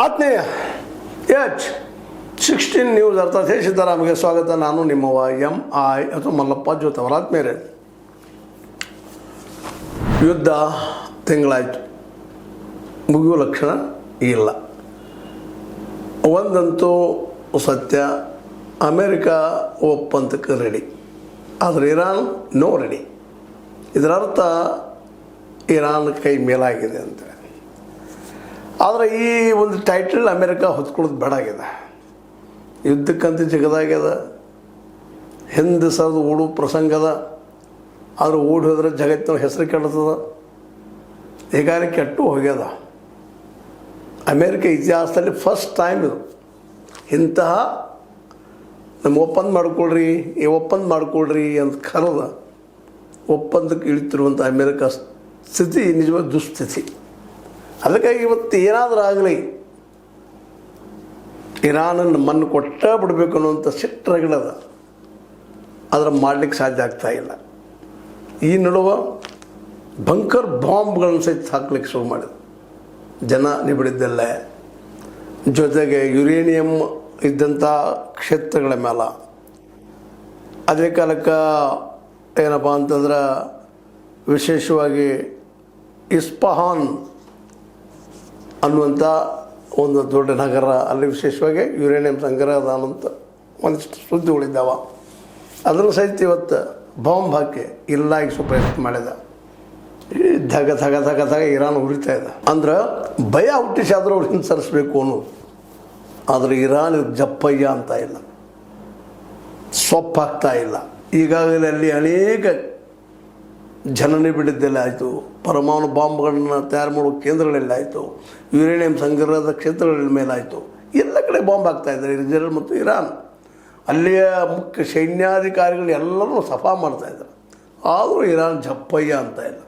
ಆತ್ಮೀಯ H16 news ಅರ್ಥಾತ್ ಹೇ ಸಿದ್ದರಾಮಗೆ ಸ್ವಾಗತ. ನಾನು ನಿಮ್ಮವ MI ಅಥವಾ ಮಲ್ಲಪ್ಪ ಜೋತವರ. ಆತ್ಮೀಯರೇ, ಯುದ್ಧ ತಿಂಗಳಾಯಿತು, ಮುಗಿಯುವ ಲಕ್ಷಣ ಇಲ್ಲ. ಒಂದಂತೂ ಸತ್ಯ, ಅಮೇರಿಕಾ ಒಪ್ಪಂದಕ್ಕೆ ರೆಡಿ, ಆದರೆ ಇರಾನ್ ನೋ ರೆಡಿ. ಇದರ ಅರ್ಥ ಇರಾನ್ ಕೈ ಮೇಲಾಗಿದೆ ಅಂತ. ಆದರೆ ಈ ಒಂದು ಟೈಟಲ್ ಅಮೇರಿಕಾ ಹೊತ್ಕೊಳ್ಳೋದು ಬೇಡ ಆಗಿದೆ. ಯುದ್ಧಕ್ಕಂತ ಜಗದಾಗ್ಯದ, ಹಿಂದೆ ಸರಿದು ಓಡೋ ಪ್ರಸಂಗದ. ಆದರೂ ಓಡಿ ಹೋದ್ರೆ ಜಗತ್ತಿನ ಹೆಸರು ಕೆಡ್ತದ, ಹೀಗಾಗಿ ಕೆಟ್ಟು ಹೋಗ್ಯದ. ಅಮೇರಿಕಾ ಇತಿಹಾಸದಲ್ಲಿ ಫಸ್ಟ್ ಟೈಮ್ ಇದು ಇಂತಹ ನಮ್ಮ ಒಪ್ಪಂದ ಮಾಡಿಕೊಡ್ರಿ, ಈ ಒಪ್ಪಂದ ಮಾಡಿಕೊಡ್ರಿ ಅಂತ ಕರೆದ ಒಪ್ಪಂದಕ್ಕೆ ಇಳಿತಿರುವಂಥ ಅಮೇರಿಕಾ ಸ್ಥಿತಿ ನಿಜವಾದ ದುಸ್ಥಿತಿ. ಅದಕ್ಕಾಗಿ ಇವತ್ತು ಏನಾದರೂ ಆಗಲಿ ಇರಾನನ್ನು ಮಣ್ಣು ಕೊಟ್ಟ ಬಿಡಬೇಕು ಅನ್ನುವಂಥ ಸಿಟ್ಟರಗಳದ, ಅದರ ಮಾಡಲಿಕ್ಕೆ ಸಾಧ್ಯ ಆಗ್ತಾಯಿಲ್ಲ. ಈ ನಡುವೆ ಬಂಕರ್ ಬಾಂಬ್ಗಳನ್ನು ಸಹಿತ ಹಾಕ್ಲಿಕ್ಕೆ ಶುರು ಮಾಡಿದೆ. ಜನ ನಿಬಿಡಿದ್ದಲ್ಲ, ಜೊತೆಗೆ ಯುರೇನಿಯಂ ಇದ್ದಂಥ ಕ್ಷೇತ್ರಗಳ ಮೇಲೆ. ಅದೇ ಕಾಲಕ್ಕೆ ಏನಪ್ಪ ಅಂತಂದ್ರೆ ವಿಶೇಷವಾಗಿ ಇಸ್ಫಹಾನ್ ಅನ್ನುವಂಥ ಒಂದು ದೊಡ್ಡ ನಗರ, ಅಲ್ಲಿ ವಿಶೇಷವಾಗಿ ಯುರೇನಿಯಂ ಸಂಗ್ರಹ ಅದ ಅನ್ನೋಂಥ ಒಂದಿಷ್ಟು ಸುದ್ದಿಗಳಿದ್ದಾವೆ. ಅದನ್ನು ಸಹಿತ ಇವತ್ತು ಬಾಂಬ್ ಹಾಕಿ ಇಲ್ಲಾಗಿಸೋ ಪ್ರಯತ್ನ ಮಾಡಿದ. ಧಗ ಧಗ ಧಗ ಧಗ ಇರಾನ್ ಉರಿತಾ ಇದೆ. ಅಂದ್ರೆ ಭಯ ಹುಟ್ಟಿಸಾದರೂ ಅವ್ರು ಹಿಂಸರಿಸಬೇಕು ಅನ್ನೋದು. ಆದರೆ ಇರಾನ್ ಜಪ್ಪಯ್ಯ ಅಂತ ಇಲ್ಲ, ಸೊಪ್ಪಾಗ್ತಾ ಇಲ್ಲ. ಈಗಾಗಲೇ ಅಲ್ಲಿ ಅನೇಕ ಜನನಿ ಬಿಡಿದ್ದೆಲ್ಲ ಆಯಿತು, ಪರಮಾಣು ಬಾಂಬ್ಗಳನ್ನು ತಯಾರು ಮಾಡುವ ಕೇಂದ್ರಗಳೆಲ್ಲ ಆಯಿತು, ಯುರೇನಿಯಂ ಸಂಗ್ರಹದ ಕ್ಷೇತ್ರಗಳ ಮೇಲಾಯಿತು. ಎಲ್ಲ ಕಡೆ ಬಾಂಬ್ ಆಗ್ತಾಯಿದ್ದಾರೆ ಇಸ್ರೇಲ್ ಮತ್ತು ಇರಾನ್. ಅಲ್ಲಿಯ ಮುಖ್ಯ ಸೈನ್ಯಾಧಿಕಾರಿಗಳು ಎಲ್ಲರೂ ಸಫಾ ಮಾಡ್ತಾಯಿದ್ದಾರೆ. ಆದರೂ ಇರಾನ್ ಜಪ್ಪಯ್ಯ ಅಂತ ಇಲ್ಲ.